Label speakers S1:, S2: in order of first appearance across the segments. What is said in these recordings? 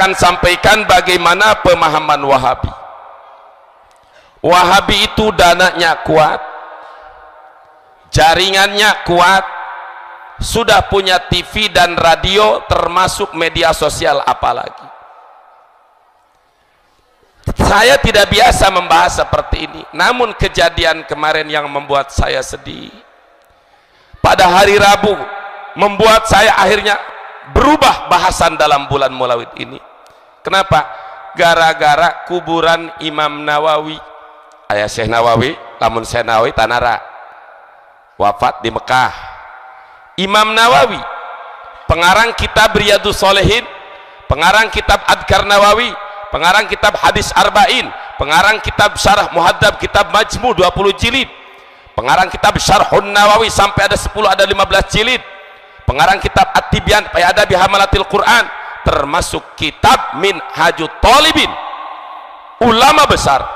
S1: akan sampaikan bagaimana pemahaman Wahabi. Wahabi itu dananya kuat, jaringannya kuat, sudah punya TV dan radio, termasuk media sosial apalagi. Saya tidak biasa membahas seperti ini, namun kejadian kemarin yang membuat saya sedih pada hari Rabu membuat saya akhirnya berubah bahasan dalam bulan Maulid ini. Kenapa? Gara-gara kuburan Imam Nawawi, ayah Syekh Nawawi, lamun Syekh Nawawi tanara wafat di Mekah. Imam Nawawi, pengarang kitab Riyadhus Shalihin, pengarang kitab Adhkar Nawawi, pengarang kitab Hadis Arba'in, pengarang kitab Syarah Muhadzab, kitab Majmu 20 jilid, pengarang kitab Syarhun Nawawi sampai ada 10 ada 15 jilid, pengarang kitab At-Tibyan fi Adabi Hamalatil Quran, termasuk kitab Minhajut Thalibin. Ulama besar,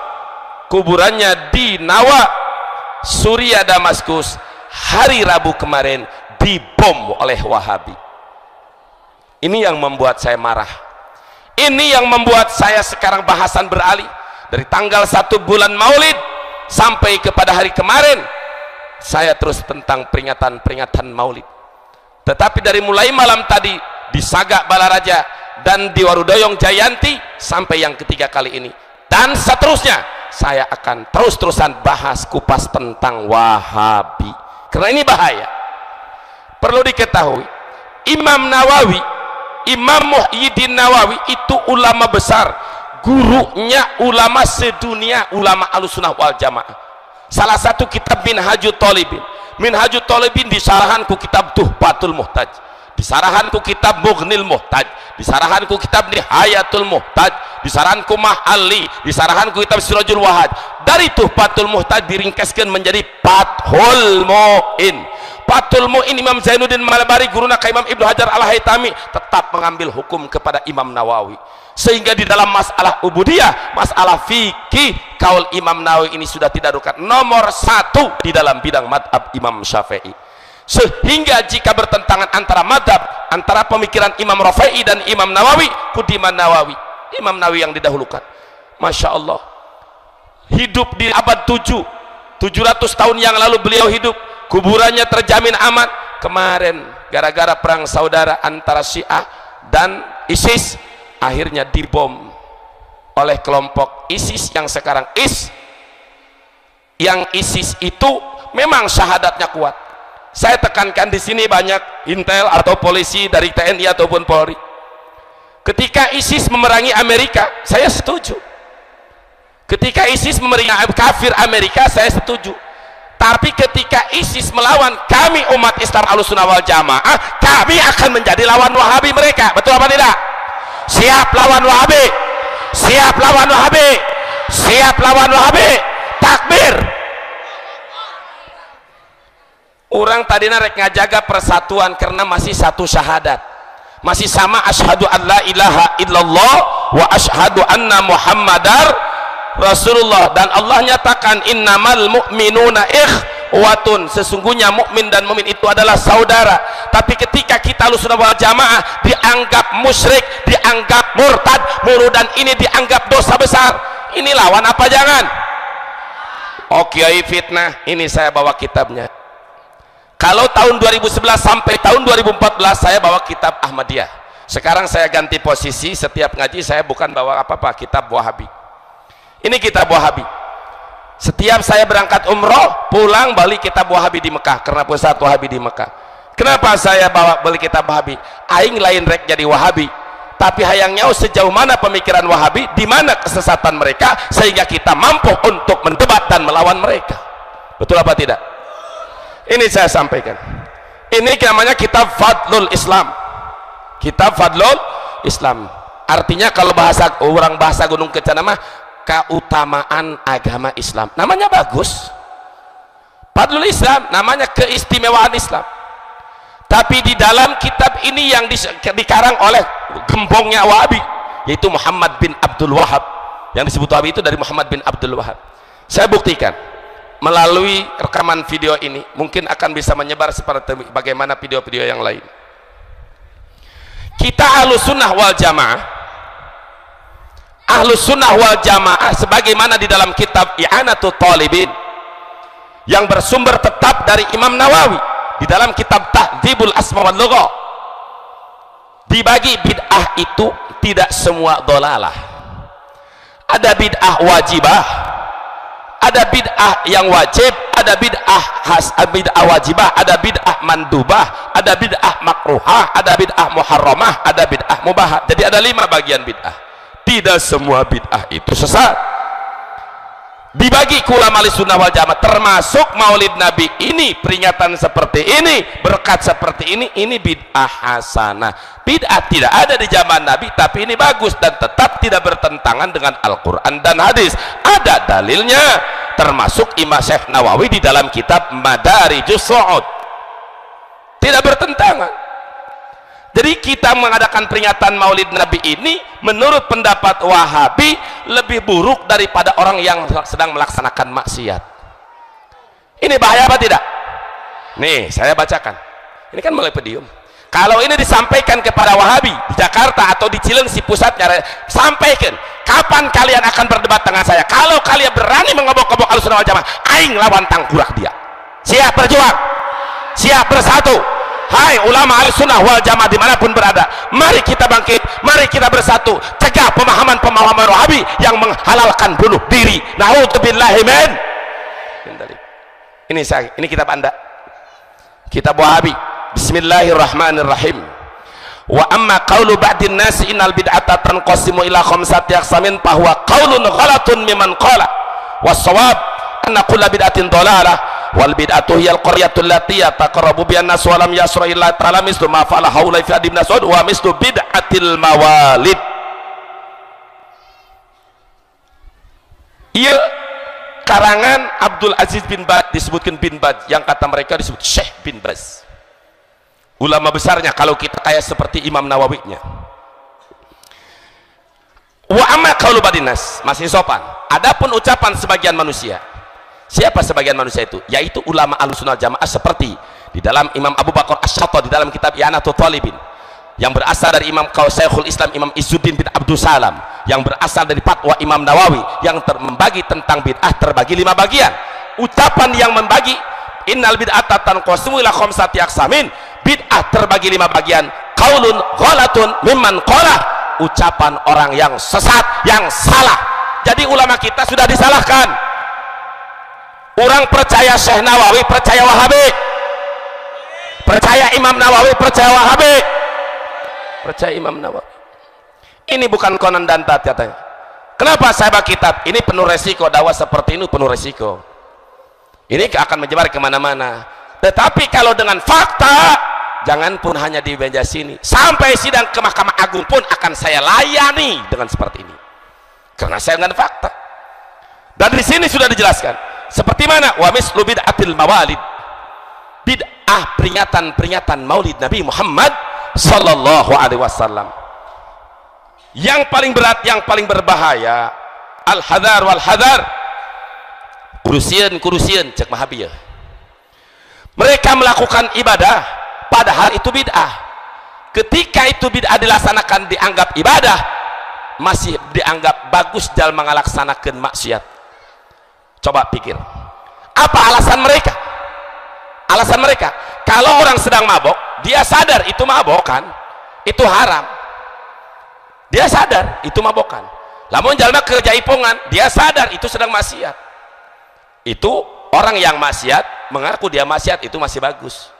S1: kuburannya di Nawa, Suriah, Damaskus, hari Rabu kemarin dibom oleh Wahabi. Ini yang membuat saya marah. Ini yang membuat saya sekarang bahasan beralih dari tanggal 1 bulan Maulid sampai kepada hari kemarin saya terus tentang peringatan Maulid. Tetapi dari mulai malam tadi di Sagak Balaraja dan di Warudoyong Jayanti sampai yang ketiga kali ini dan seterusnya, saya akan terus-terusan bahas kupas tentang Wahabi karena ini bahaya. Perlu diketahui, Imam Nawawi, Imam Muhyiddin Nawawi itu ulama besar, gurunya ulama sedunia, ulama Ahlussunnah wal Jamaah. Salah satu kitab Minhajut Thalibin. Minhajut Thalibin disarahanku kitab Tuhfatul Muhtaj, disarahanku kitab Mughnil Muhtaj, disarahanku kitab Nihayatul Muhtaj, disarahanku Mahali, disarahanku kitab Sirajul Wahaj. Dari Tuhfatul Muhtaj diringkaskan menjadi Fathul Mu'in. Fathul Mu'in Imam Zainuddin Malbari, guruna ka Imam Ibnu Hajar Al-Haytami, tetap mengambil hukum kepada Imam Nawawi, sehingga di dalam masalah ubudiyah, masalah fikih, kaul Imam Nawawi ini sudah tidak rukan nomor 1 di dalam bidang madhab Imam Syafi'i. Sehingga jika bertentangan antara madhab, antara pemikiran Imam Rafi'i dan Imam Nawawi, kudiman Nawawi, Imam Nawawi yang didahulukan. Masya Allah, hidup di abad 700 tahun yang lalu beliau hidup, kuburannya terjamin aman. Kemarin gara-gara perang saudara antara Syiah dan ISIS, akhirnya dibom oleh kelompok ISIS yang sekarang yang ISIS itu memang syahadatnya kuat. Saya tekankan di sini banyak intel atau polisi dari TNI ataupun Polri. Ketika ISIS memerangi Amerika, saya setuju. Ketika ISIS memerangi kafir Amerika, saya setuju. Tapi ketika ISIS melawan kami umat Islam Ahlussunnah wal Jamaah, kami akan menjadi lawan Wahabi mereka. Betul apa tidak? Siap lawan Wahabi, siap lawan Wahabi, siap lawan Wahabi. Takbir. Orang tadi rek ngajaga persatuan karena masih satu syahadat, masih sama asyhadu an la ilaha illallah wa asyhadu anna muhammadar Rasulullah. Dan Allah nyatakan innamal mu'minuna ikhwatun, sesungguhnya mukmin dan mukmin itu adalah saudara. Tapi ketika kita Ahlussunnah wal Jamaah dianggap musyrik, dianggap murtad, murudan ini dianggap dosa besar, ini lawan apa jangan? Oke, fitnah. Ini saya bawa kitabnya. Kalau tahun 2011 sampai tahun 2014 saya bawa kitab Ahmadiyah. Sekarang saya ganti posisi, setiap ngaji saya bukan bawa apa-apa, kitab Wahabi. Ini kitab Wahabi. Setiap saya berangkat umroh, pulang balik kitab Wahabi di Mekah, karena pusat Wahabi di Mekah. Kenapa saya bawa beli kitab Wahabi? Aing lain rek jadi Wahabi, tapi hayangnya sejauh mana pemikiran Wahabi, di mana kesesatan mereka, sehingga kita mampu untuk mendebat dan melawan mereka. Betul apa tidak? Ini saya sampaikan. Ini namanya kitab Fadlul Islam. Kitab Fadlul Islam. Artinya kalau bahasa orang bahasa Gunung Kencana mah keutamaan agama Islam. Namanya bagus. Fadlul Islam namanya keistimewaan Islam. Tapi di dalam kitab ini yang dikarang oleh gembongnya Wahabi, yaitu Muhammad bin Abdul Wahab. Yang disebut Wahabi itu dari Muhammad bin Abdul Wahab. Saya buktikan melalui rekaman video ini, mungkin akan bisa menyebar seperti bagaimana video-video yang lain. Kita Ahlussunnah wal Jamaah Ahlus Sunnah wal Jamaah sebagaimana di dalam kitab I'anatul Talibin yang bersumber tetap dari Imam Nawawi di dalam kitab Tahdzibul Asma wal Lugha, dibagi bid'ah itu tidak semua dolalah. Ada bid'ah wajibah, ada bid'ah yang wajib, ada bid'ah wajibah, ada bid'ah mandubah, ada bid'ah makruhah, ada bid'ah muharramah, ada bid'ah mubah. Jadi ada 5 bagian bid'ah. Tidak semua bid'ah itu sesat. Dibagi ke ulama Ahlussunnah wal Jamaah, termasuk maulid Nabi ini, peringatan seperti ini, berkat seperti ini bid'ah hasanah. Bid'ah tidak ada di zaman Nabi, tapi ini bagus dan tetap tidak bertentangan dengan Al-Quran dan hadis. Ada dalilnya, termasuk Imam Syekh Nawawi di dalam kitab Madarijus Su'ud. Tidak bertentangan. Jadi kita mengadakan peringatan maulid Nabi ini menurut pendapat Wahabi lebih buruk daripada orang yang sedang melaksanakan maksiat. Ini bahaya apa tidak? Nih saya bacakan, ini kan mulai pedium. Kalau ini disampaikan kepada Wahabi di Jakarta atau di Cilengsi pusatnya, sampaikan kapan kalian akan berdebat dengan saya. Kalau kalian berani mengobok-obok Ahlussunnah wal Jamaah, aing lawan tangkurak dia. Siap berjuang, siap bersatu. Hai ulama Ahlussunnah wal Jamaah dimanapun berada, mari kita bangkit, mari kita bersatu, cegah pemahaman-pemahaman Wahabi yang menghalalkan bunuh diri. Na'udzubillahi min. Ini kitab Anda, kitab Wahabi. Bismillahirrahmanirrahim. Wa amma qawlu ba'din nasi innal bid'ata tanqasimu ila khamsati aqsamin fa huwa qawlun ghalatun mimman qala was-shawab anna kulla bid'atin dhalalah wal bid'atu hiyal qaryatul lati yataqarrabu bihan nas wa lam yasra illa ta'ala mislu ma fa'ala haula fi ibn Mas'ud wa mislu bid'atil mawalid. Iya, karangan Abdul Aziz bin Baz, disebutkan bin Baz, yang kata mereka disebut Syekh bin Baz, ulama besarnya kalau kita kayak seperti Imam Nawawinya. Wa amma qaulu badinas, masih sopan. Adapun ucapan sebagian manusia. Siapa sebagian manusia itu? Yaitu ulama Ahlussunnah Jamaah seperti di dalam Imam Abu Bakar Asy-Syatha di dalam kitab I'anatul Talibin, yang berasal dari Imam Syekhul Islam Imam Izzuddin bin Abdul Salam, yang berasal dari fatwa Imam Nawawi, yang membagi tentang bid'ah terbagi 5 bagian. Ucapan yang membagi innal bid'ata tanqasimu ila khamsati aqsamin, bid'ah terbagi 5 bagian. Qaulun ghalatun mimman qala, ucapan orang yang sesat, yang salah. Jadi ulama kita sudah disalahkan. Orang percaya Syekh Nawawi, percaya Wahabi. Percaya Imam Nawawi, percaya Wahabi. Percaya Imam Nawawi. Ini bukan konon dan tat katanya. Kenapa sahabat kitab? Ini penuh resiko, dakwah seperti ini penuh resiko. Ini akan menyebar kemana-mana. Tetapi kalau dengan fakta, jangan pun hanya di meja sini, sampai sidang ke Mahkamah Agung pun akan saya layani dengan seperti ini. Karena saya dengan fakta. Dan di sini sudah dijelaskan. Seperti mana? Wa mislu bid'atil mawalid, bid'ah peringatan maulid Nabi Muhammad sallallahu alaihi wasallam. Yang paling berat, yang paling berbahaya, al-hadar wal hadar, kurusian cek mahabiyah. Mereka melakukan ibadah padahal itu bid'ah. Ketika itu bid'ah dilaksanakan dianggap ibadah, masih dianggap bagus dalam melaksanakan maksiat. Coba pikir, apa alasan mereka? Alasan mereka, kalau orang sedang mabok, dia sadar itu mabokan, itu haram. Dia sadar itu mabokan. Lamun jalma kerja ipongan, dia sadar itu sedang maksiat. Itu orang yang maksiat mengaku dia maksiat, itu masih bagus.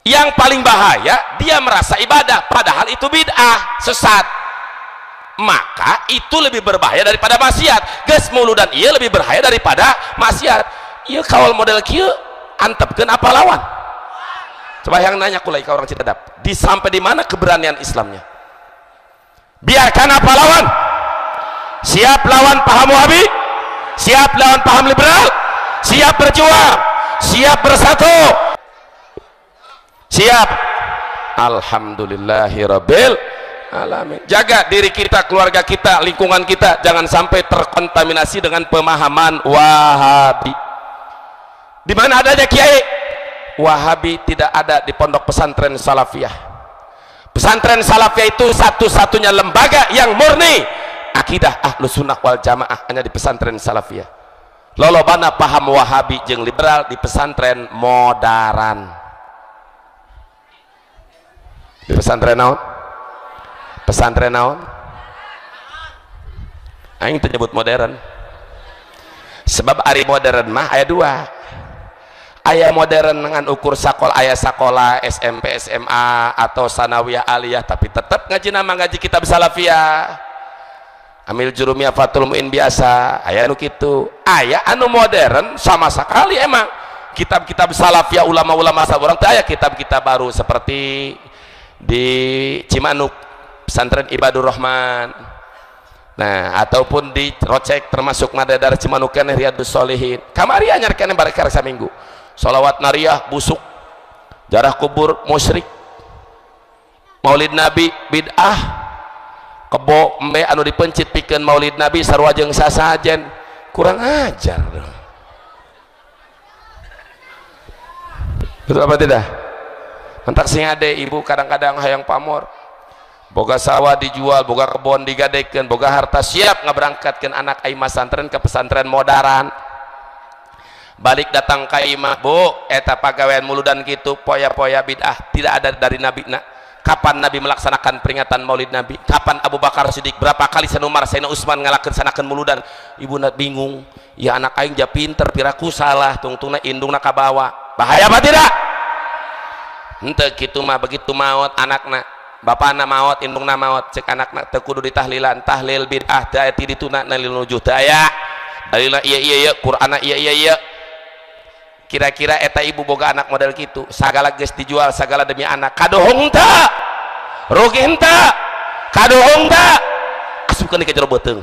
S1: Yang paling bahaya, dia merasa ibadah padahal itu bid'ah, sesat. Maka itu lebih berbahaya daripada maksiat. Ges mulu dan ia lebih berbahaya daripada maksiat. Iya kawal model kieu antepkeun apa lawan? Coba yang nanya kulai ke orang Citadap, di sampai di mana keberanian Islamnya? Biarkan apa lawan? Siap lawan paham Wahabi? Siap lawan paham liberal? Siap berjuang? Siap bersatu? Siap. Alhamdulillahirabbil alamin. Jaga diri kita, keluarga kita, lingkungan kita, jangan sampai terkontaminasi dengan pemahaman Wahabi. Di mana adanya kiai Wahabi? Tidak ada di pondok pesantren salafiyah. Pesantren salafiyah itu satu-satunya lembaga yang murni akidah Ahlus Sunnah wal Jamaah hanya di pesantren Salafiyah. Lolobana paham Wahabi jeung liberal di pesantren modern. Di pesantren naon? Pesantren naon? Aing teu nyebut modern. Sebab ari modern mah aya dua. Aya modern dengan ukur sakola, aya sakola SMP, SMA atau sanawiyah aliyah tapi tetap ngaji nama ngaji kitab Salafiyah. Amil jurumiyah Fathul Muin biasa, aya anu kitu. Aya anu modern sama sekali emang. Kitab-kitab Salafiyah ulama-ulama saborang teh aya kitab-kitab baru seperti di Cimanuk pesantren Ibadur Rahman. Nah, ataupun di Rocek termasuk Madadar Cimanuk keneh Riyadus Sholihin. Kamari anyar keneh barek saminggu. Sholawat nariyah busuk, jarah kubur musyrik, maulid nabi bid'ah, kebo embe anu dipencit pikeun maulid nabi sarua jeung sasajen, kurang ajar dong. Betul apa tidak? Mentak sing ade ibu kadang-kadang hayang pamor, boga sawah dijual, boga kebon digadekeun, boga harta siap ngaberangkatkeun anak ai masantren ke pesantren modern. Balik datang ka imah, bu eta pagawean muludan gitu poya-poya bid'ah tidak ada dari nabi. Nah, kapan nabi melaksanakan peringatan maulid nabi? Kapan Abu Bakar Siddiq berapa kali Sanumar Sayyidina Utsman ngalaksanakan muludan? Ibu binggung, ya anak aing ja pinter piraku salah tungtungna indungna kabawa. Bahaya apa tidak? Henteu kitu mah begitu maot anakna, bapana maot indungna maot, cek anakna teu kudu ditahlilan, tahlil bid'ah teu aya ti dituna nalil nujuh teu aya. Dalilna iya Qur'ana iya. Kira-kira eta ibu boga anak model gitu, sagala geus dijual sagala demi anak, kadohong teu? Rugi henteu? Kadohong teu? Asupkeun ke jero beuteung.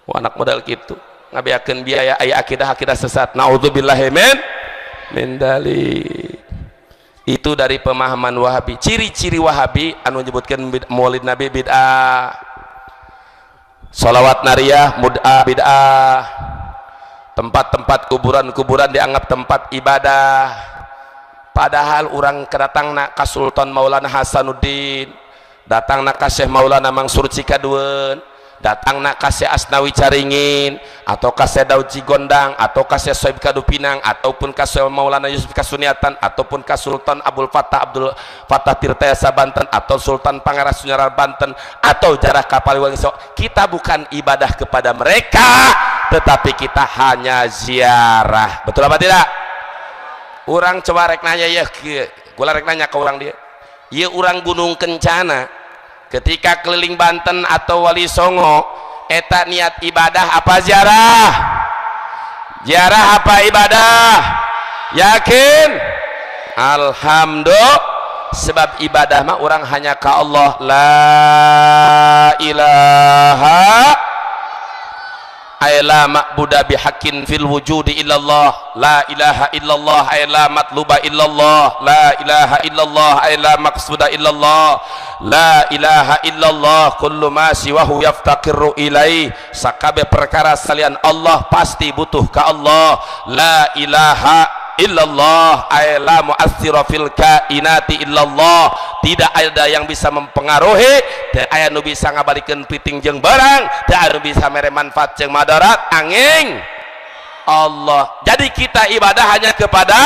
S1: Anak model gitu ngabeakeun biaya aya akidah sesat. Naudzubillahi min dalik. Itu dari pemahaman Wahabi. Ciri-ciri Wahabi anu nyebutkeun maulid nabi bid'ah, sholawat nariyah bid'ah, tempat-tempat kuburan dianggap tempat ibadah, padahal orang kedatangna ka Sultan Maulana Hasanuddin, datangna ka Syekh Maulana Mansur Cikadueun, datangna ka Syekh Asnawi Caringin, atau ka Syekh Daud Cigondang, atau ka Syekh Soib Kadupinang, ataupun ka Syekh Maulana Yusuf Kasuniatan, ataupun ka Sultan Abdul Fattah Tirtayasa Banten, atau Sultan Pangeras Sunyarar Banten, atau Jarah Kapaliwangi. Kita bukan ibadah kepada mereka, tetapi kita hanya ziarah. Betul apa tidak? Orang coba rek nanya ya, gua rek nanya ke orang dia. Ieu urang Gunung Kencana ketika keliling Banten atau Wali Songo eta niat ibadah apa ziarah? Ziarah apa ibadah? Yakin? Alhamdulillah. Sebab ibadah mah orang hanya ka Allah. La ilaha ay la ma'buda bihaqqin fil wujudi illallah, la ilaha illallah ay la matluba illallah, la ilaha illallah ay la maqsuda illallah, la ilaha illallah kullu ma siwahu yaftaqiru ilai. Sakabe perkara salian Allah pasti butuh ka Allah. La ilaha illallah ay la mu'athira fil kainati illallah, tidak ada yang bisa mempengaruhi, teu aya nu bisa ngabalikeun piting jeung barang, teu aya nu bisa mere manfaat jeung madarat angin Allah. Jadi kita ibadah hanya kepada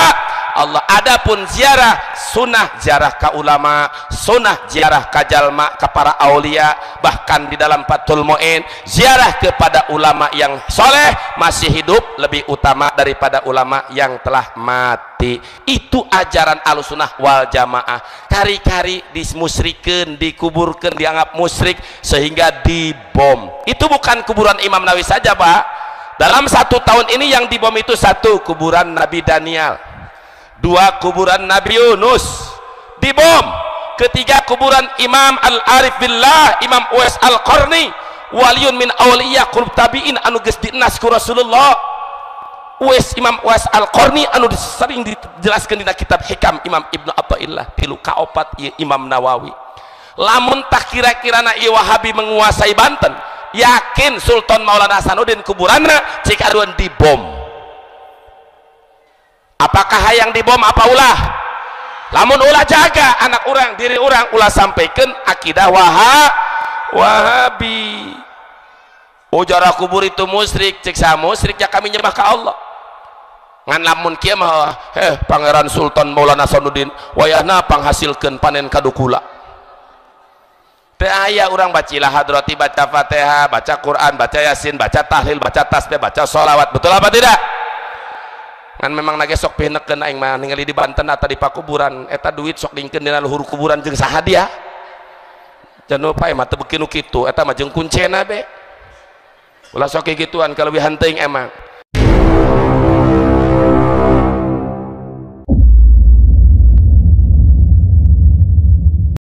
S1: Allah. Adapun ziarah sunnah, ziarah ka ulama, sunnah ziarah ka jalma, ka para aulia, bahkan di dalam Fathul Muin ziarah kepada ulama yang soleh masih hidup lebih utama daripada ulama yang telah mati. Itu ajaran Ahlussunnah wal Jamaah. Kari-kari dimusyrikeun, dikuburkeun, dianggap musyrik sehingga dibom. Itu bukan kuburan Imam Nawawi saja, Pak. Dalam 1 tahun ini yang dibom itu 1 kuburan Nabi Daniel, 2 kuburan Nabi Yunus dibom, 3 kuburan Imam Al-Arif Billah, Imam Uwais Al-Qarni, waliyun min awliya qulub tabi'in anu geus dinas ku Rasulullah. Imam Uwais Al-Qarni anu sering dijelaskeun dina kitab Hikam Imam Ibnu Athaillah, 3 kaopat ieu Imam Nawawi. Lamun tak kira-kirana ieu Wahabi menguasai Banten, yakin Sultan Maulana Hasanuddin kuburanna Cikadueun dibom. Apakah hayang dibom apa ulah? Lamun ulah jaga anak orang, diri orang, ulah sampaikan akidah Wahabi. Ujara kubur itu musyrik, cek sa musyrik ya kami nyembah ke Allah. Ngan lamun kieu mah Pangeran Sultan Maulana Sanuddin wayahna panghasilkeun panen kadukula. Teu aya urang bacilah hadrati, baca Fatihah, baca Quran, baca Yasin, baca tahlil, baca tasbih, baca sholawat. Betul apa tidak? Ngan memang nage sok pinekeun aing mah ningali di Banten atau di pakuburan eta duit sok dingkeun dina luhur kuburan jeung sahadiah. Jangan lupa mah teu beuki nu kitu eta mah jeung kuncena be. Ulah sok gituan kalau lebih henteu emang.